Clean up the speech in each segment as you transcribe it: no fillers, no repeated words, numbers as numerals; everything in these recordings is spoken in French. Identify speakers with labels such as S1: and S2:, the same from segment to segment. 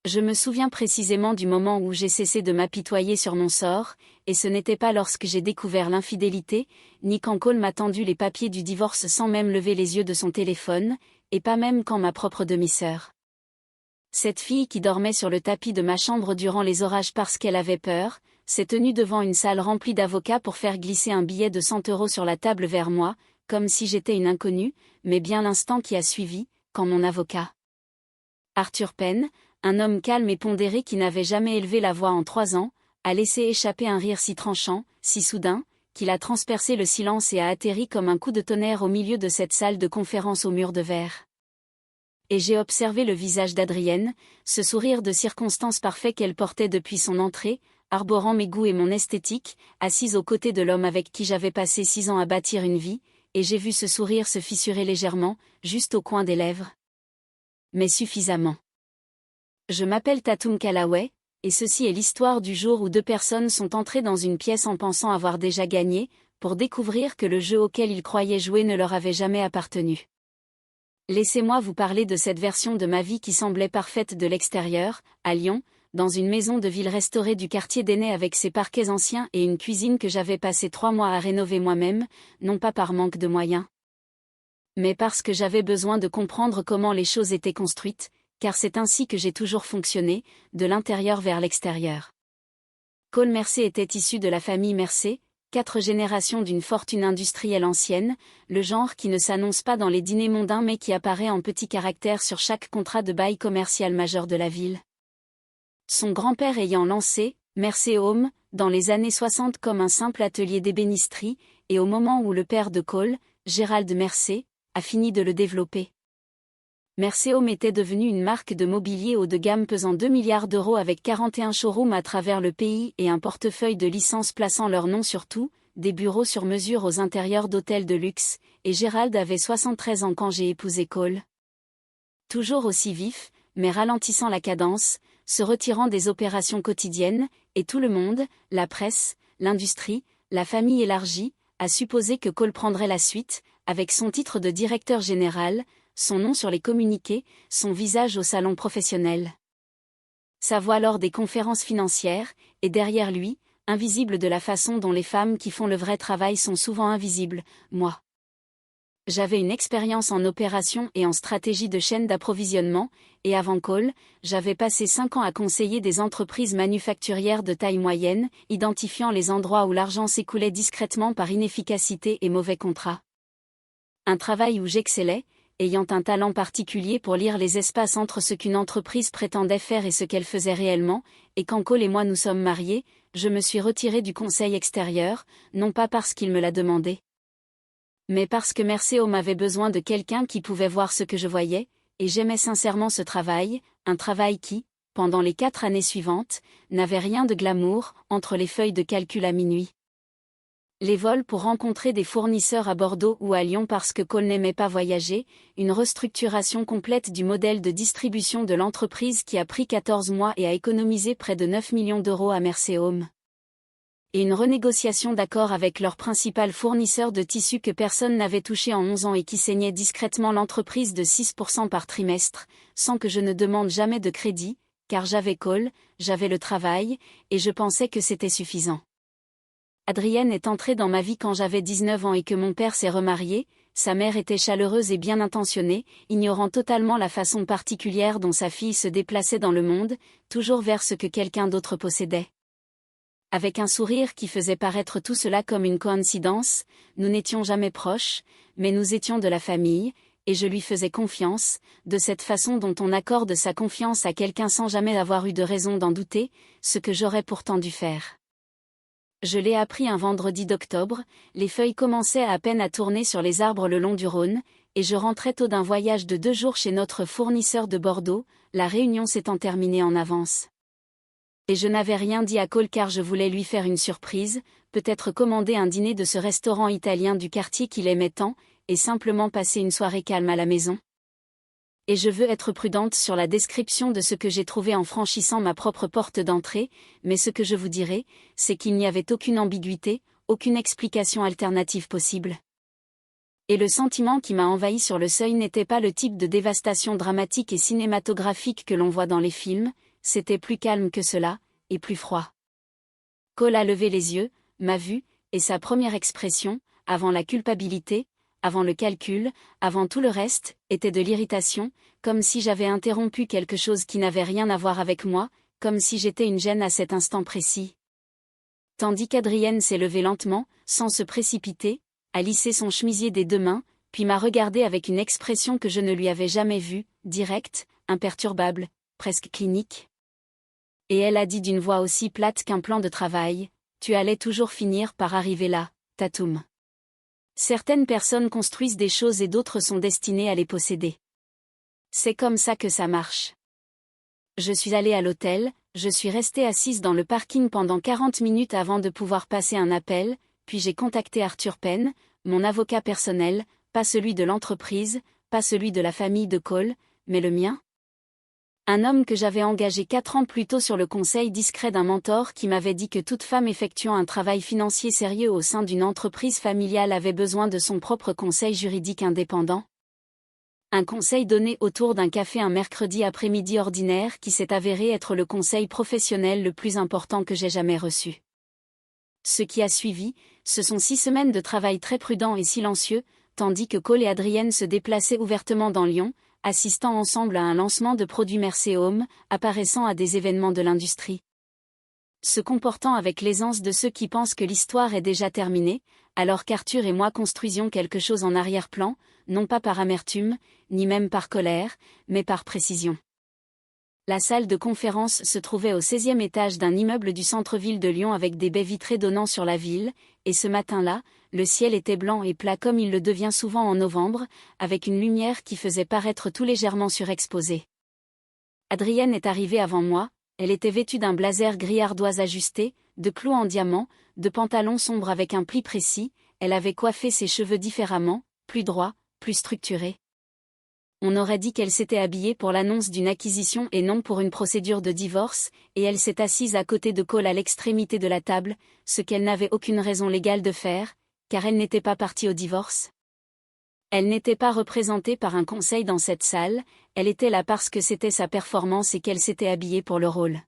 S1: Je me souviens précisément du moment où j'ai cessé de m'apitoyer sur mon sort, et ce n'était pas lorsque j'ai découvert l'infidélité, ni quand Cole m'a tendu les papiers du divorce sans même lever les yeux de son téléphone, et pas même quand ma propre demi-sœur. Cette fille qui dormait sur le tapis de ma chambre durant les orages parce qu'elle avait peur, s'est tenue devant une salle remplie d'avocats pour faire glisser un billet de 100 € sur la table vers moi, comme si j'étais une inconnue, mais bien l'instant qui a suivi, quand mon avocat, Arthur Penn, un homme calme et pondéré qui n'avait jamais élevé la voix en 3 ans, a laissé échapper un rire si tranchant, si soudain, qu'il a transpercé le silence et a atterri comme un coup de tonnerre au milieu de cette salle de conférence aux murs de verre. Et j'ai observé le visage d'Adrienne, ce sourire de circonstance parfait qu'elle portait depuis son entrée, arborant mes goûts et mon esthétique, assise aux côtés de l'homme avec qui j'avais passé 6 ans à bâtir une vie, et j'ai vu ce sourire se fissurer légèrement, juste au coin des lèvres. Mais suffisamment. Je m'appelle Tatum Callaway, et ceci est l'histoire du jour où 2 personnes sont entrées dans une pièce en pensant avoir déjà gagné, pour découvrir que le jeu auquel ils croyaient jouer ne leur avait jamais appartenu. Laissez-moi vous parler de cette version de ma vie qui semblait parfaite de l'extérieur, à Lyon, dans une maison de ville restaurée du quartier d'Aînay avec ses parquets anciens et une cuisine que j'avais passé 3 mois à rénover moi-même, non pas par manque de moyens, mais parce que j'avais besoin de comprendre comment les choses étaient construites, car c'est ainsi que j'ai toujours fonctionné, de l'intérieur vers l'extérieur. Cole Mercé était issu de la famille Mercé, 4 générations d'une fortune industrielle ancienne, le genre qui ne s'annonce pas dans les dîners mondains mais qui apparaît en petits caractères sur chaque contrat de bail commercial majeur de la ville. Son grand-père ayant lancé Mercé Home dans les années 60 comme un simple atelier d'ébénisterie, et au moment où le père de Cole, Gérald Mercé, a fini de le développer. Mercé Home était devenu une marque de mobilier haut de gamme pesant 2 milliards d'euros avec 41 showrooms à travers le pays et un portefeuille de licences plaçant leur nom sur tout, des bureaux sur mesure aux intérieurs d'hôtels de luxe, et Gérald avait 73 ans quand j'ai épousé Cole. Toujours aussi vif, mais ralentissant la cadence, se retirant des opérations quotidiennes, et tout le monde, la presse, l'industrie, la famille élargie, a supposé que Cole prendrait la suite, avec son titre de directeur général, son nom sur les communiqués, son visage au salon professionnel. Sa voix lors des conférences financières, et derrière lui, invisible de la façon dont les femmes qui font le vrai travail sont souvent invisibles, moi. J'avais une expérience en opération et en stratégie de chaîne d'approvisionnement, et avant Cole, j'avais passé 5 ans à conseiller des entreprises manufacturières de taille moyenne, identifiant les endroits où l'argent s'écoulait discrètement par inefficacité et mauvais contrats. Un travail où j'excellais, ayant un talent particulier pour lire les espaces entre ce qu'une entreprise prétendait faire et ce qu'elle faisait réellement, et quand Cole et moi nous sommes mariés, je me suis retiré du conseil extérieur, non pas parce qu'il me l'a demandé, mais parce que Mercé Home avait besoin de quelqu'un qui pouvait voir ce que je voyais, et j'aimais sincèrement ce travail, un travail qui, pendant les 4 années suivantes, n'avait rien de glamour, entre les feuilles de calcul à minuit, les vols pour rencontrer des fournisseurs à Bordeaux ou à Lyon parce que Cole n'aimait pas voyager, une restructuration complète du modèle de distribution de l'entreprise qui a pris 14 mois et a économisé près de 9 millions d'euros à Mercé Home, et une renégociation d'accord avec leur principal fournisseur de tissus que personne n'avait touché en 11 ans et qui saignait discrètement l'entreprise de 6% par trimestre, sans que je ne demande jamais de crédit, car j'avais Cole, j'avais le travail, et je pensais que c'était suffisant. Adrienne est entrée dans ma vie quand j'avais 19 ans et que mon père s'est remarié, sa mère était chaleureuse et bien intentionnée, ignorant totalement la façon particulière dont sa fille se déplaçait dans le monde, toujours vers ce que quelqu'un d'autre possédait. Avec un sourire qui faisait paraître tout cela comme une coïncidence, nous n'étions jamais proches, mais nous étions de la famille, et je lui faisais confiance, de cette façon dont on accorde sa confiance à quelqu'un sans jamais avoir eu de raison d'en douter, ce que j'aurais pourtant dû faire. Je l'ai appris un vendredi d'octobre, les feuilles commençaient à peine à tourner sur les arbres le long du Rhône, et je rentrais tôt d'un voyage de 2 jours chez notre fournisseur de Bordeaux, la réunion s'étant terminée en avance. Et je n'avais rien dit à Cole car je voulais lui faire une surprise, peut-être commander un dîner de ce restaurant italien du quartier qu'il aimait tant, et simplement passer une soirée calme à la maison. Et je veux être prudente sur la description de ce que j'ai trouvé en franchissant ma propre porte d'entrée, mais ce que je vous dirai, c'est qu'il n'y avait aucune ambiguïté, aucune explication alternative possible. Et le sentiment qui m'a envahi sur le seuil n'était pas le type de dévastation dramatique et cinématographique que l'on voit dans les films, c'était plus calme que cela, et plus froid. Cole a levé les yeux, m'a vu, et sa première expression, avant la culpabilité, avant le calcul, avant tout le reste, était de l'irritation, comme si j'avais interrompu quelque chose qui n'avait rien à voir avec moi, comme si j'étais une gêne à cet instant précis. Tandis qu'Adrienne s'est levée lentement, sans se précipiter, a lissé son chemisier des deux mains, puis m'a regardé avec une expression que je ne lui avais jamais vue, directe, imperturbable, presque clinique. Et elle a dit d'une voix aussi plate qu'un plan de travail, « Tu allais toujours finir par arriver là, Tatum. » Certaines personnes construisent des choses et d'autres sont destinées à les posséder. C'est comme ça que ça marche. Je suis allée à l'hôtel, je suis restée assise dans le parking pendant 40 minutes avant de pouvoir passer un appel, puis j'ai contacté Arthur Penn, mon avocat personnel, pas celui de l'entreprise, pas celui de la famille de Cole, mais le mien. Un homme que j'avais engagé 4 ans plus tôt sur le conseil discret d'un mentor qui m'avait dit que toute femme effectuant un travail financier sérieux au sein d'une entreprise familiale avait besoin de son propre conseil juridique indépendant. Un conseil donné autour d'un café un mercredi après-midi ordinaire qui s'est avéré être le conseil professionnel le plus important que j'ai jamais reçu. Ce qui a suivi, ce sont 6 semaines de travail très prudent et silencieux, tandis que Cole et Adrienne se déplaçaient ouvertement dans Lyon, assistant ensemble à un lancement de produits Mercé Home, apparaissant à des événements de l'industrie. Se comportant avec l'aisance de ceux qui pensent que l'histoire est déjà terminée, alors qu'Arthur et moi construisions quelque chose en arrière-plan, non pas par amertume, ni même par colère, mais par précision. La salle de conférence se trouvait au 16e étage d'un immeuble du centre-ville de Lyon avec des baies vitrées donnant sur la ville, et ce matin-là, le ciel était blanc et plat comme il le devient souvent en novembre, avec une lumière qui faisait paraître tout légèrement surexposé. Adrienne est arrivée avant moi, elle était vêtue d'un blazer gris ardoise ajusté, de clous en diamant, de pantalons sombres avec un pli précis, elle avait coiffé ses cheveux différemment, plus droits, plus structurés. On aurait dit qu'elle s'était habillée pour l'annonce d'une acquisition et non pour une procédure de divorce, et elle s'est assise à côté de Cole à l'extrémité de la table, ce qu'elle n'avait aucune raison légale de faire, car elle n'était pas partie au divorce. Elle n'était pas représentée par un conseil dans cette salle, elle était là parce que c'était sa performance et qu'elle s'était habillée pour le rôle.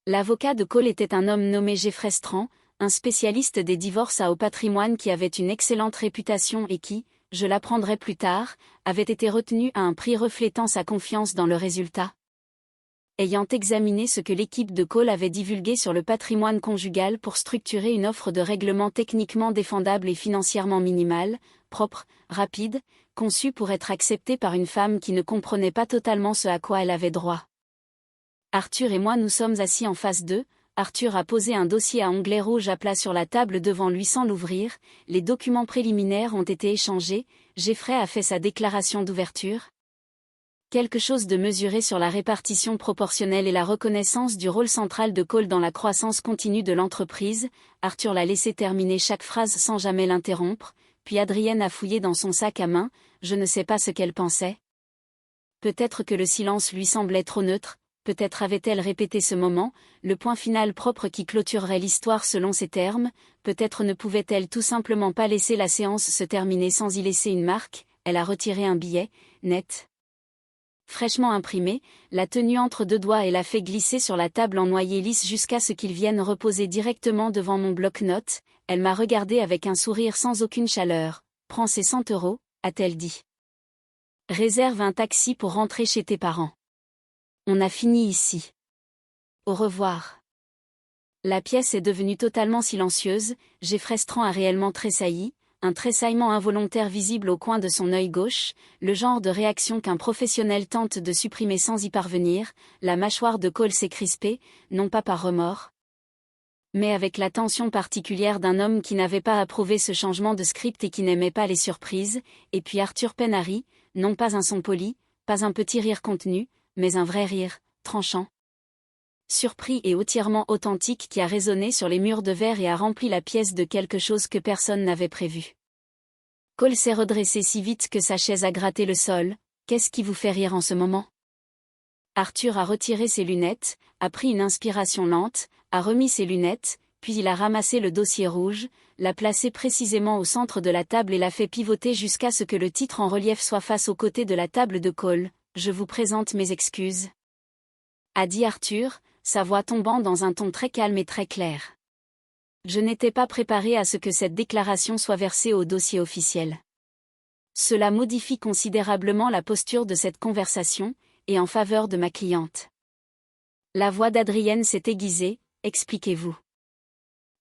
S1: L'avocat de Cole était un homme nommé Jeffrey Strand, un spécialiste des divorces à haut patrimoine qui avait une excellente réputation et qui, je l'apprendrai plus tard, avait été retenu à un prix reflétant sa confiance dans le résultat. Ayant examiné ce que l'équipe de Cole avait divulgué sur le patrimoine conjugal pour structurer une offre de règlement techniquement défendable et financièrement minimale, propre, rapide, conçue pour être acceptée par une femme qui ne comprenait pas totalement ce à quoi elle avait droit. Arthur et moi nous sommes assis en face d'eux, Arthur a posé un dossier à onglet rouge à plat sur la table devant lui sans l'ouvrir, les documents préliminaires ont été échangés, Jeffrey a fait sa déclaration d'ouverture. Quelque chose de mesuré sur la répartition proportionnelle et la reconnaissance du rôle central de Cole dans la croissance continue de l'entreprise, Arthur l'a laissé terminer chaque phrase sans jamais l'interrompre, puis Adrienne a fouillé dans son sac à main, je ne sais pas ce qu'elle pensait. Peut-être que le silence lui semblait trop neutre, peut-être avait-elle répété ce moment, le point final propre qui clôturerait l'histoire selon ses termes, peut-être ne pouvait-elle tout simplement pas laisser la séance se terminer sans y laisser une marque, elle a retiré un billet, net. Fraîchement imprimé, l'a tenu entre 2 doigts et l'a fait glisser sur la table en noyer lisse jusqu'à ce qu'il vienne reposer directement devant mon bloc-notes, elle m'a regardé avec un sourire sans aucune chaleur. « Prends ces 100 €, a-t-elle dit. Réserve un taxi pour rentrer chez tes parents. On a fini ici. Au revoir. » La pièce est devenue totalement silencieuse, Jeffrey Strand a réellement tressailli, un tressaillement involontaire visible au coin de son œil gauche, le genre de réaction qu'un professionnel tente de supprimer sans y parvenir, la mâchoire de Cole s'est crispée, non pas par remords, mais avec la tension particulière d'un homme qui n'avait pas approuvé ce changement de script et qui n'aimait pas les surprises, et puis Arthur Penn a ri, non pas un son poli, pas un petit rire contenu, mais un vrai rire, tranchant. Surpris et hautirement authentique qui a résonné sur les murs de verre et a rempli la pièce de quelque chose que personne n'avait prévu. Cole s'est redressé si vite que sa chaise a gratté le sol. « Qu'est-ce qui vous fait rire en ce moment ?» Arthur a retiré ses lunettes, a pris une inspiration lente, a remis ses lunettes, puis il a ramassé le dossier rouge, l'a placé précisément au centre de la table et l'a fait pivoter jusqu'à ce que le titre en relief soit face aux côtés de la table de Cole. « Je vous présente mes excuses. a dit Arthur, sa voix tombant dans un ton très calme et très clair. Je n'étais pas préparé à ce que cette déclaration soit versée au dossier officiel. Cela modifie considérablement la posture de cette conversation, et en faveur de ma cliente. La voix d'Adrienne s'est aiguisée, expliquez-vous.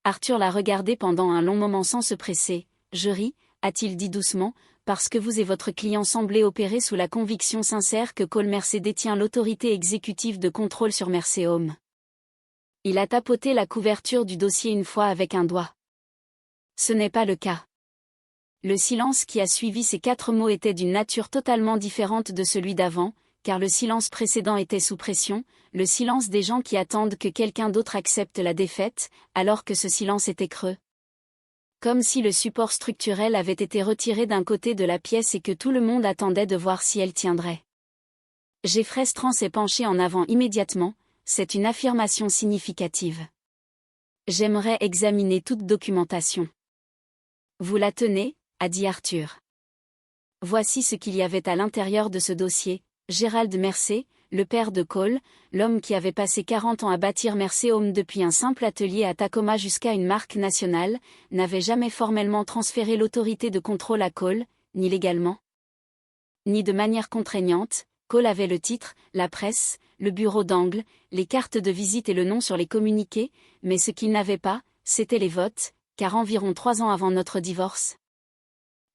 S1: Arthur l'a regardé pendant un long moment sans se presser. Je ris, a-t-il dit doucement, parce que vous et votre client semblez opérer sous la conviction sincère que Cole Mercer détient l'autorité exécutive de contrôle sur Mercer Home. Il a tapoté la couverture du dossier une fois avec un doigt. Ce n'est pas le cas. Le silence qui a suivi ces 4 mots était d'une nature totalement différente de celui d'avant, car le silence précédent était sous pression, le silence des gens qui attendent que quelqu'un d'autre accepte la défaite, alors que ce silence était creux. Comme si le support structurel avait été retiré d'un côté de la pièce et que tout le monde attendait de voir si elle tiendrait. Jeffrey Strand s'est penché en avant immédiatement, c'est une affirmation significative. J'aimerais examiner toute documentation. Vous la tenez, a dit Arthur. Voici ce qu'il y avait à l'intérieur de ce dossier. Gérald Mercer, le père de Cole, l'homme qui avait passé 40 ans à bâtir Mercer Home depuis un simple atelier à Tacoma jusqu'à une marque nationale, n'avait jamais formellement transféré l'autorité de contrôle à Cole, ni légalement, ni de manière contraignante. Cole avait le titre, la presse, le bureau d'angle, les cartes de visite et le nom sur les communiqués, mais ce qu'il n'avait pas, c'était les votes, car environ 3 ans avant notre divorce,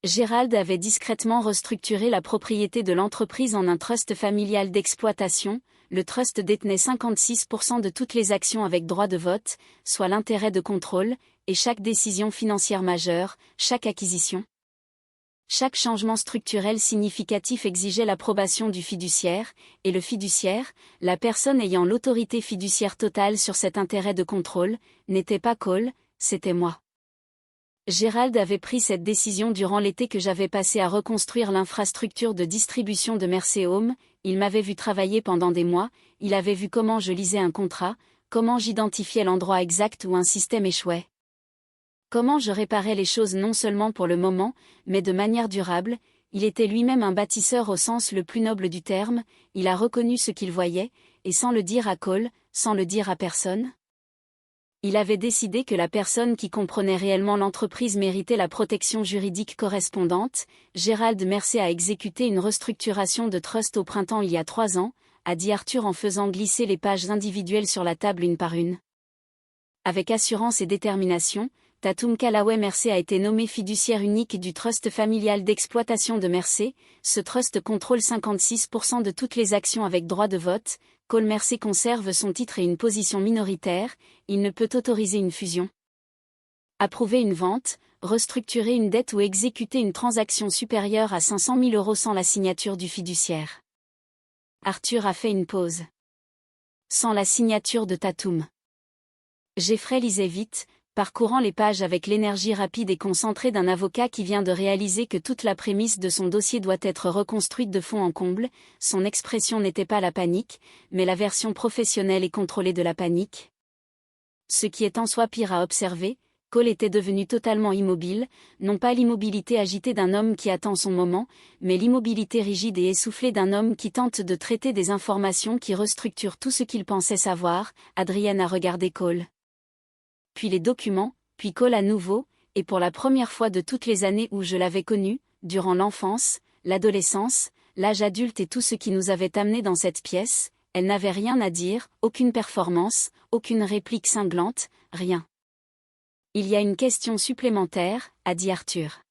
S1: Gérald avait discrètement restructuré la propriété de l'entreprise en un trust familial d'exploitation. Le trust détenait 56% de toutes les actions avec droit de vote, soit l'intérêt de contrôle, et chaque décision financière majeure, chaque acquisition, chaque changement structurel significatif exigeait l'approbation du fiduciaire, et le fiduciaire, la personne ayant l'autorité fiduciaire totale sur cet intérêt de contrôle, n'était pas Cole, c'était moi. Gérald avait pris cette décision durant l'été que j'avais passé à reconstruire l'infrastructure de distribution de Mercer Home. Il m'avait vu travailler pendant des mois, il avait vu comment je lisais un contrat, comment j'identifiais l'endroit exact où un système échouait. Comment je réparais les choses non seulement pour le moment, mais de manière durable. Il était lui-même un bâtisseur au sens le plus noble du terme, il a reconnu ce qu'il voyait, et sans le dire à Cole, sans le dire à personne. Il avait décidé que la personne qui comprenait réellement l'entreprise méritait la protection juridique correspondante. Gérald Mercer a exécuté une restructuration de trust au printemps il y a 3 ans, a dit Arthur en faisant glisser les pages individuelles sur la table une par une. Avec assurance et détermination, Tatum Callaway Mercer a été nommé fiduciaire unique du trust familial d'exploitation de Mercer. Ce trust contrôle 56% de toutes les actions avec droit de vote. Cole Mercer conserve son titre et une position minoritaire, il ne peut autoriser une fusion, approuver une vente, restructurer une dette ou exécuter une transaction supérieure à 500 000 € sans la signature du fiduciaire. Arthur a fait une pause. Sans la signature de Tatum. Jeffrey lisait vite, parcourant les pages avec l'énergie rapide et concentrée d'un avocat qui vient de réaliser que toute la prémisse de son dossier doit être reconstruite de fond en comble. Son expression n'était pas la panique, mais la version professionnelle et contrôlée de la panique. Ce qui est en soi pire à observer, Cole était devenu totalement immobile, non pas l'immobilité agitée d'un homme qui attend son moment, mais l'immobilité rigide et essoufflée d'un homme qui tente de traiter des informations qui restructurent tout ce qu'il pensait savoir. Adrienne a regardé Cole. Puis les documents, puis Cole à nouveau, et pour la première fois de toutes les années où je l'avais connu, durant l'enfance, l'adolescence, l'âge adulte et tout ce qui nous avait amenés dans cette pièce, elle n'avait rien à dire, aucune performance, aucune réplique cinglante, rien. Il y a une question supplémentaire, a dit Arthur.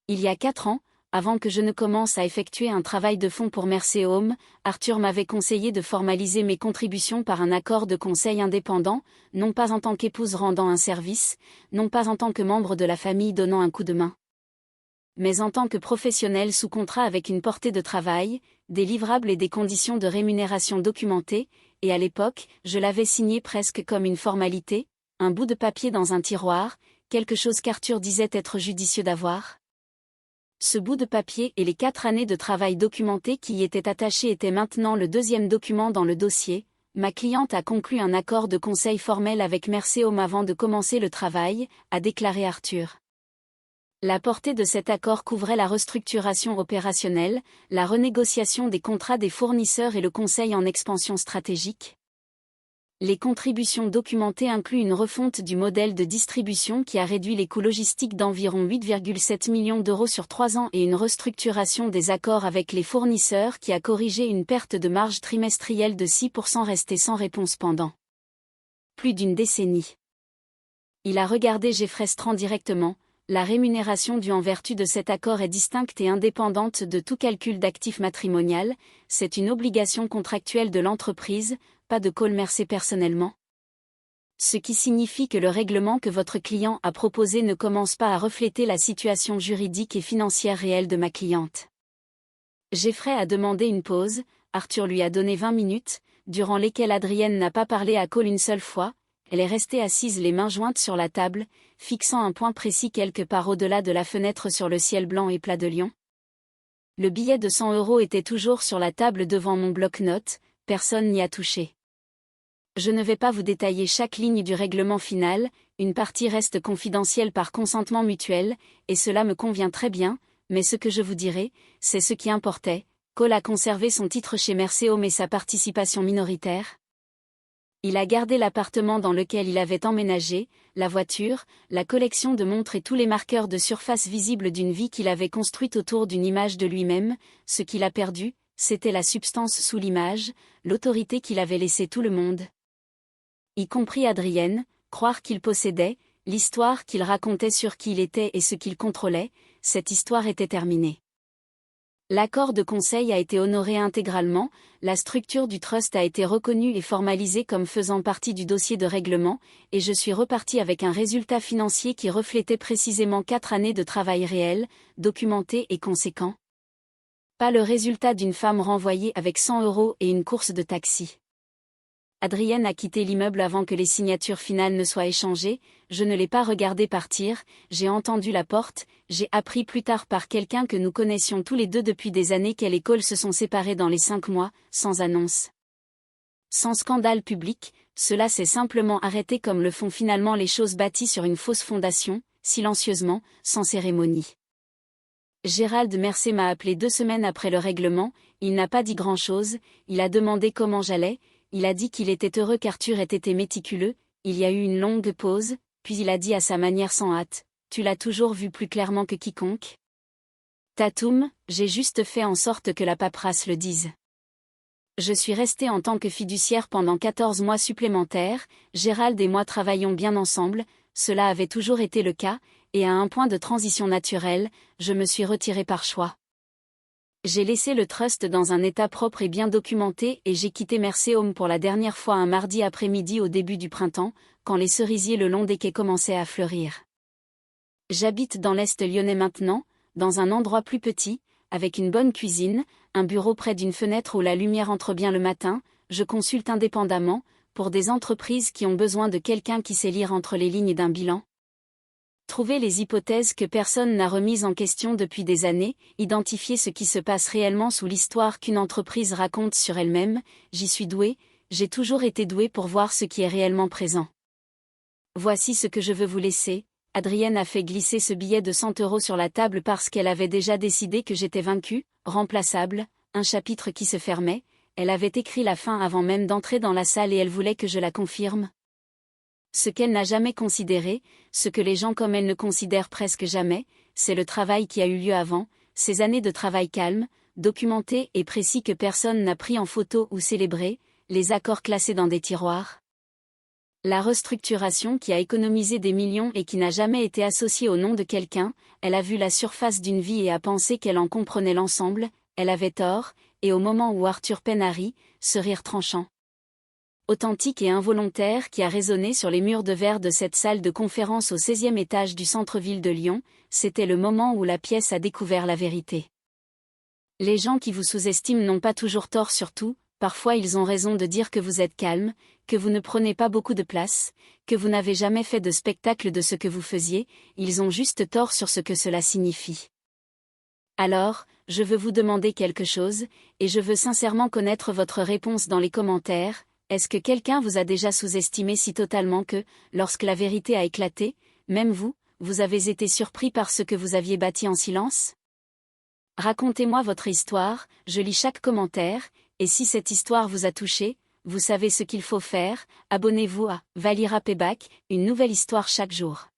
S1: Il y a 4 ans, avant que je ne commence à effectuer un travail de fond pour Mercer Home, Arthur m'avait conseillé de formaliser mes contributions par un accord de conseil indépendant, non pas en tant qu'épouse rendant un service, non pas en tant que membre de la famille donnant un coup de main, mais en tant que professionnel sous contrat avec une portée de travail, des livrables et des conditions de rémunération documentées, et à l'époque, je l'avais signé presque comme une formalité, un bout de papier dans un tiroir, quelque chose qu'Arthur disait être judicieux d'avoir. Ce bout de papier et les 4 années de travail documenté qui y étaient attachés étaient maintenant le 2e document dans le dossier. Ma cliente a conclu un accord de conseil formel avec Mercer Home avant de commencer le travail, a déclaré Arthur. La portée de cet accord couvrait la restructuration opérationnelle, la renégociation des contrats des fournisseurs et le conseil en expansion stratégique. Les contributions documentées incluent une refonte du modèle de distribution qui a réduit les coûts logistiques d'environ 8,7 millions d'euros sur 3 ans et une restructuration des accords avec les fournisseurs qui a corrigé une perte de marge trimestrielle de 6% restée sans réponse pendant plus d'une décennie. Il a regardé Jeffrey Strand directement. La rémunération due en vertu de cet accord est distincte et indépendante de tout calcul d'actif matrimonial, c'est une obligation contractuelle de l'entreprise, pas de Cole Mercer personnellement. Ce qui signifie que le règlement que votre client a proposé ne commence pas à refléter la situation juridique et financière réelle de ma cliente. Jeffrey a demandé une pause, Arthur lui a donné 20 minutes, durant lesquelles Adrienne n'a pas parlé à Cole une seule fois. Elle est restée assise les mains jointes sur la table, fixant un point précis quelque part au-delà de la fenêtre sur le ciel blanc et plat de Lyon. Le billet de 100 € était toujours sur la table devant mon bloc-notes, personne n'y a touché. Je ne vais pas vous détailler chaque ligne du règlement final, une partie reste confidentielle par consentement mutuel, et cela me convient très bien, mais ce que je vous dirai, c'est ce qui importait. Cole a conservé son titre chez Mercer Home et sa participation minoritaire. Il a gardé l'appartement dans lequel il avait emménagé, la voiture, la collection de montres et tous les marqueurs de surface visibles d'une vie qu'il avait construite autour d'une image de lui-même. Ce qu'il a perdu, c'était la substance sous l'image, l'autorité qu'il avait laissée tout le monde, y compris Adrienne, croire qu'il possédait, l'histoire qu'il racontait sur qui il était et ce qu'il contrôlait. Cette histoire était terminée. L'accord de conseil a été honoré intégralement, la structure du trust a été reconnue et formalisée comme faisant partie du dossier de règlement, et je suis reparti avec un résultat financier qui reflétait précisément 4 années de travail réel, documenté et conséquent. Pas le résultat d'une femme renvoyée avec 100 € et une course de taxi. Adrienne a quitté l'immeuble avant que les signatures finales ne soient échangées, je ne l'ai pas regardée partir, j'ai entendu la porte, j'ai appris plus tard par quelqu'un que nous connaissions tous les deux depuis des années qu'elle et Cole se sont séparés dans les 5 mois, sans annonce. Sans scandale public, cela s'est simplement arrêté comme le font finalement les choses bâties sur une fausse fondation, silencieusement, sans cérémonie. Gérald Mercer m'a appelé 2 semaines après le règlement, il n'a pas dit grand-chose, il a demandé comment j'allais. Il a dit qu'il était heureux qu'Arthur ait été méticuleux, il y a eu une longue pause, puis il a dit à sa manière sans hâte, « Tu l'as toujours vu plus clairement que quiconque ?» Tatoum, j'ai juste fait en sorte que la paperasse le dise. Je suis resté en tant que fiduciaire pendant 14 mois supplémentaires, Gérald et moi travaillions bien ensemble, cela avait toujours été le cas, et à un point de transition naturelle, je me suis retiré par choix. J'ai laissé le trust dans un état propre et bien documenté et j'ai quitté Mercer Home pour la dernière fois un mardi après-midi au début du printemps, quand les cerisiers le long des quais commençaient à fleurir. J'habite dans l'Est lyonnais maintenant, dans un endroit plus petit, avec une bonne cuisine, un bureau près d'une fenêtre où la lumière entre bien le matin, je consulte indépendamment, pour des entreprises qui ont besoin de quelqu'un qui sait lire entre les lignes d'un bilan. Trouver les hypothèses que personne n'a remises en question depuis des années, identifier ce qui se passe réellement sous l'histoire qu'une entreprise raconte sur elle-même, j'y suis doué, j'ai toujours été doué pour voir ce qui est réellement présent. Voici ce que je veux vous laisser. Adrienne a fait glisser ce billet de 100 € sur la table parce qu'elle avait déjà décidé que j'étais vaincue, remplaçable, un chapitre qui se fermait, elle avait écrit la fin avant même d'entrer dans la salle et elle voulait que je la confirme. Ce qu'elle n'a jamais considéré, ce que les gens comme elle ne considèrent presque jamais, c'est le travail qui a eu lieu avant, ces années de travail calme, documenté et précis que personne n'a pris en photo ou célébré, les accords classés dans des tiroirs. La restructuration qui a économisé des millions et qui n'a jamais été associée au nom de quelqu'un, elle a vu la surface d'une vie et a pensé qu'elle en comprenait l'ensemble, elle avait tort, et au moment où Arthur Penary, ce rire tranchant, authentique et involontaire qui a résonné sur les murs de verre de cette salle de conférence au 16e étage du centre-ville de Lyon, c'était le moment où la pièce a découvert la vérité. Les gens qui vous sous-estiment n'ont pas toujours tort surtout, parfois ils ont raison de dire que vous êtes calme, que vous ne prenez pas beaucoup de place, que vous n'avez jamais fait de spectacle de ce que vous faisiez, ils ont juste tort sur ce que cela signifie. Alors, je veux vous demander quelque chose, et je veux sincèrement connaître votre réponse dans les commentaires. Est-ce que quelqu'un vous a déjà sous-estimé si totalement que, lorsque la vérité a éclaté, même vous, vous avez été surpris par ce que vous aviez bâti en silence? Racontez-moi votre histoire, je lis chaque commentaire, et si cette histoire vous a touché, vous savez ce qu'il faut faire, abonnez-vous à Valira Payback, une nouvelle histoire chaque jour.